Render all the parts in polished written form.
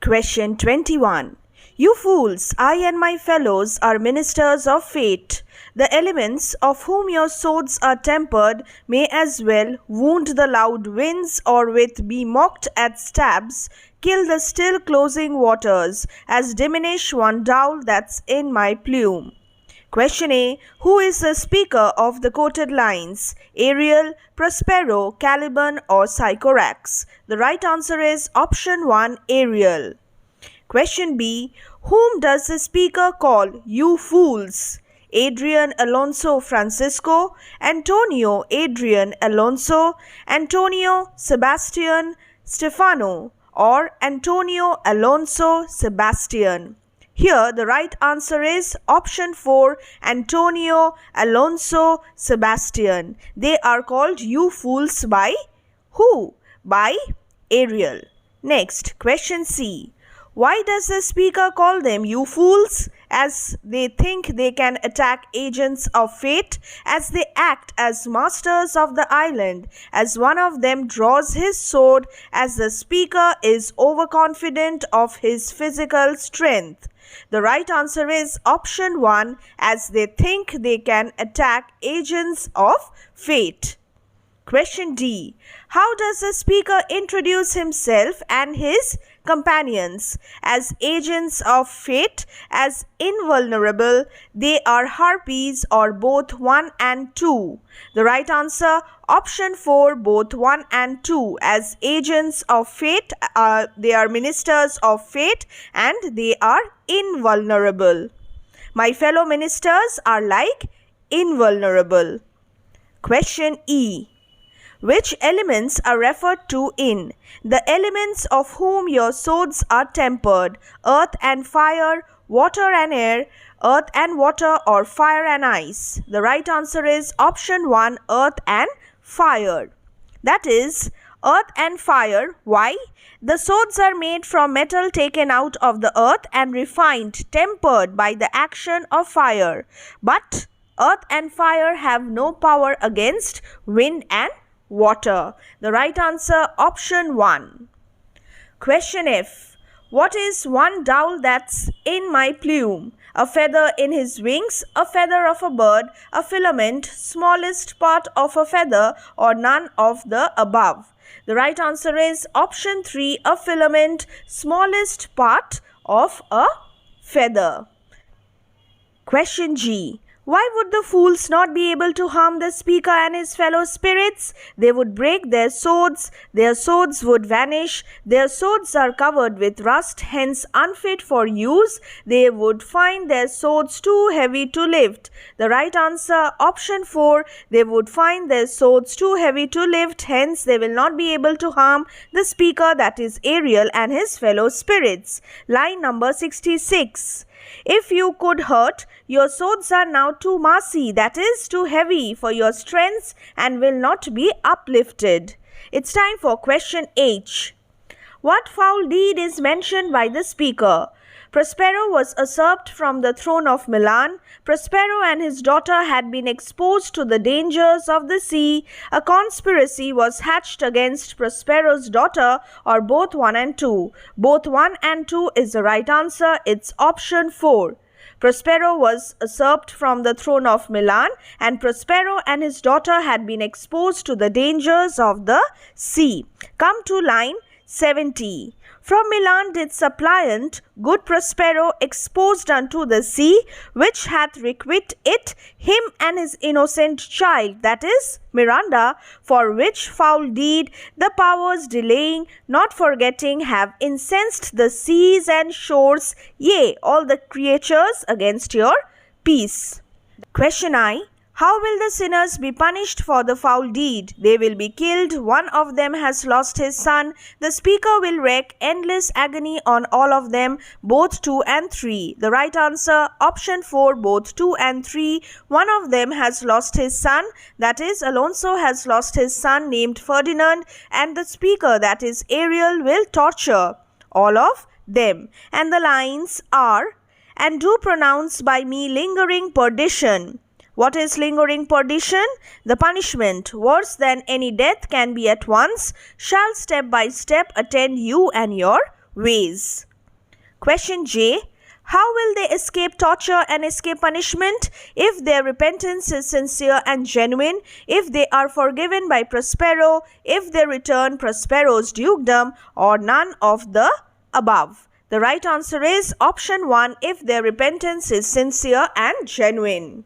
Question 21. You fools, I and my fellows are ministers of fate. The elements of whom your swords are tempered may as well wound the loud winds or with be mocked at stabs, kill the still closing waters, as diminish one dowel that's in my plume. Question A. Who is the speaker of the quoted lines? Ariel, Prospero, Caliban or Sycorax? The right answer is option 1, Ariel. Question B. Whom does the speaker call you fools? Adrian Alonso Francisco, Antonio Adrian Alonso, Antonio Sebastian Stefano or Antonio Alonso Sebastian? Here the right answer is option 4, Antonio Alonso Sebastian. They are called you fools by who? By Ariel. Next, question C. Why does the speaker call them you fools? As they think they can attack agents of fate, as they act as masters of the island, as one of them draws his sword, as the speaker is overconfident of his physical strength. The right answer is option 1, as they think they can attack agents of fate. Question D. How does the speaker introduce himself and his companions? As agents of fate, as invulnerable, they are harpies or both 1 and 2. The right answer, option 4, both 1 and 2. As agents of fate, they are ministers of fate and they are invulnerable. My fellow ministers are like invulnerable. Question E. Which elements are referred to in the elements of whom your swords are tempered? Earth and fire, water and air, earth and water or fire and ice? The right answer is option 1, earth and fire. That is, earth and fire. Why? The swords are made from metal taken out of the earth and refined, tempered by the action of fire. But earth and fire have no power against wind and water. The right answer, option 1. Question F. What is one dowel that's in my plume? A feather in his wings, a feather of a bird, a filament, smallest part of a feather, or none of the above? The right answer is option 3, a filament, smallest part of a feather. Question G. Why would the fools not be able to harm the speaker and his fellow spirits? They would break their swords would vanish, their swords are covered with rust, hence unfit for use, they would find their swords too heavy to lift. The right answer, option 4, they would find their swords too heavy to lift, hence they will not be able to harm the speaker, that is Ariel, and his fellow spirits. Line number 66. If you could hurt, your swords are now too massy, that is, too heavy for your strength and will not be uplifted. It's time for question H. What foul deed is mentioned by the speaker? Prospero was usurped from the throne of Milan. Prospero and his daughter had been exposed to the dangers of the sea. A conspiracy was hatched against Prospero's daughter, or both 1 and 2. Both 1 and 2 is the right answer. It's option 4. Prospero was usurped from the throne of Milan, and Prospero and his daughter had been exposed to the dangers of the sea. Come to line 70. From Milan did suppliant good Prospero exposed unto the sea, which hath requite it him and his innocent child, that is Miranda, for which foul deed the powers delaying, not forgetting, have incensed the seas and shores, yea, all the creatures against your peace. Question I. How will the sinners be punished for the foul deed? They will be killed. One of them has lost his son. The speaker will wreak endless agony on all of them, both 2 and 3. The right answer, option 4, both 2 and 3. One of them has lost his son, that is, Alonso has lost his son named Ferdinand, and the speaker, that is Ariel, will torture all of them. And the lines are, and do pronounce by me lingering perdition. What is lingering perdition? The punishment, worse than any death can be at once, shall step by step attend you and your ways. Question J. How will they escape torture and escape punishment? If their repentance is sincere and genuine, if they are forgiven by Prospero, if they return Prospero's dukedom, or none of the above. The right answer is option 1, if their repentance is sincere and genuine.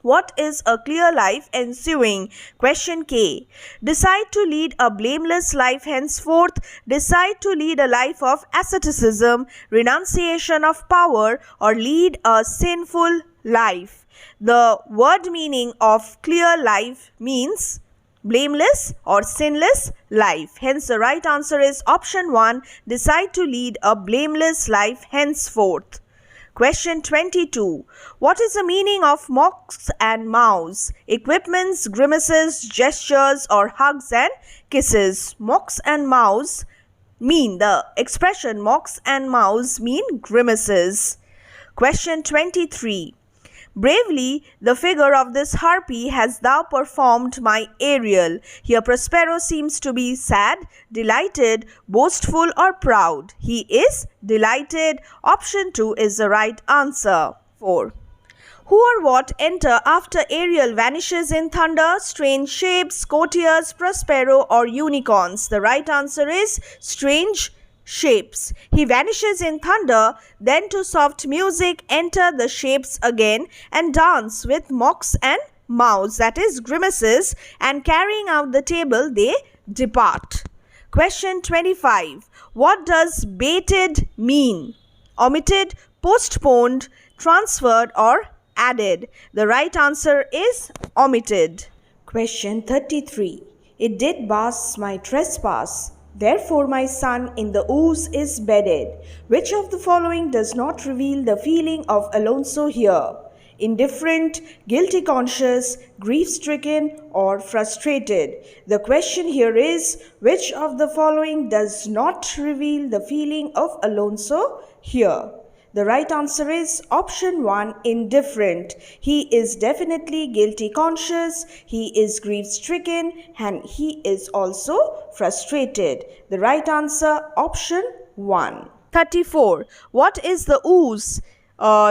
What is a clear life ensuing? Question K. Decide to lead a blameless life henceforth. Decide to lead a life of asceticism, renunciation of power, or lead a sinful life. The word meaning of clear life means blameless or sinless life. Hence, the right answer is option 1. Decide to lead a blameless life henceforth. Question 22. What is the meaning of mocks and mows? Equipments, grimaces, gestures, or hugs and kisses? Mocks and mows mean, the expression mocks and mows mean grimaces. Question 23. Bravely, the figure of this harpy has thou performed my Ariel. Here Prospero seems to be sad, delighted, boastful, or proud. He is delighted. Option 2 is the right answer. 4. Who or what enter after Ariel vanishes in thunder? Strange shapes, courtiers, Prospero, or unicorns? The right answer is strange shapes. He vanishes in thunder, then to soft music enter the shapes again and dance with mocks and mows, that is grimaces, and carrying out the table they depart. Question 25. What does bated mean? Omitted, postponed, transferred, or added? The right answer is omitted. Question 33. It did pass my trespass. Therefore my son in the ooze is bedded. Which of the following does not reveal the feeling of Alonso here? Indifferent, guilty conscious, grief-stricken, or frustrated? The question here is, which of the following does not reveal the feeling of Alonso here? The right answer is option 1, indifferent. He is definitely guilty conscious, he is grief-stricken, and he is also frustrated. The right answer, option 1. 34. What is the ooze?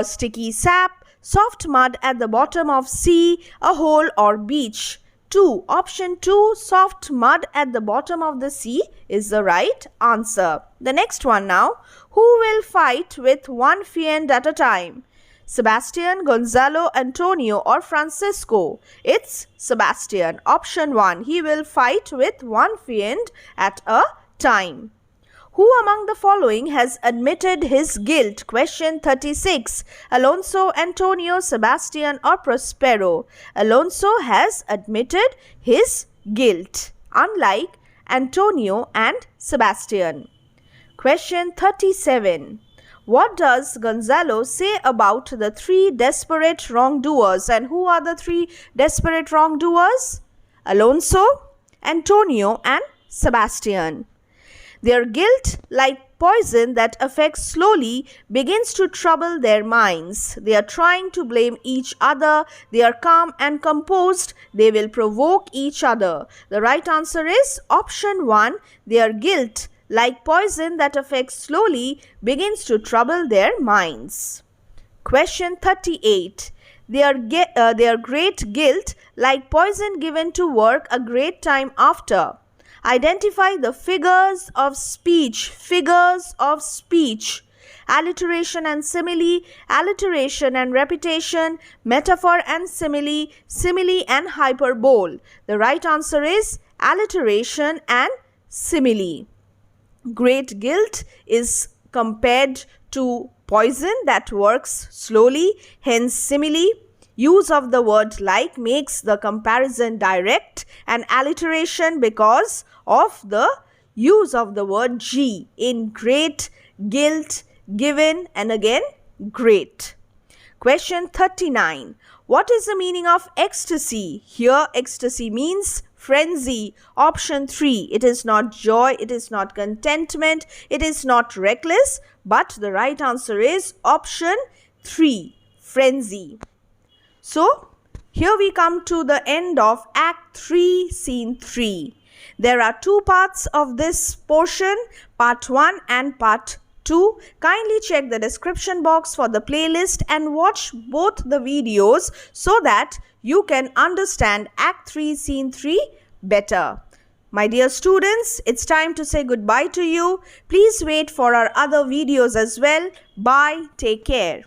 Sticky sap, soft mud at the bottom of sea, a hole, or beach? 2. Option 2, soft mud at the bottom of the sea is the right answer. The next one now. Who will fight with one fiend at a time? Sebastian, Gonzalo, Antonio, or Francisco? It's Sebastian. Option 1. He will fight with one fiend at a time. Who among the following has admitted his guilt? Question 36. Alonso, Antonio, Sebastian, or Prospero? Alonso has admitted his guilt, unlike Antonio and Sebastian. Question 37. What does Gonzalo say about the three desperate wrongdoers? And who are the three desperate wrongdoers? Alonso, Antonio, and Sebastian. Their guilt, like poison that affects slowly, begins to trouble their minds. They are trying to blame each other. They are calm and composed. They will provoke each other. The right answer is option 1. Their guilt, like poison that affects slowly, begins to trouble their minds. Question 38. Their great guilt, like poison given to work a great time after. Identify the figures of speech. Figures of speech. Alliteration and simile, alliteration and repetition, metaphor and simile, simile and hyperbole. The right answer is alliteration and simile. Great guilt is compared to poison that works slowly, hence simile. Use of the word like makes the comparison direct, and alliteration because of the use of the word G in great, guilt, given, and again great. Question 39. What is the meaning of ecstasy? Here ecstasy means frenzy. Option 3. It is not joy, it is not contentment, it is not reckless, but the right answer is option 3, frenzy. So, here we come to the end of Act 3, Scene 3. There are two parts of this portion, Part 1 and Part 2. Kindly check the description box for the playlist and watch both the videos so that you can understand Act 3, Scene 3 better. My dear students, it's time to say goodbye to you. Please wait for our other videos as well. Bye. Take care.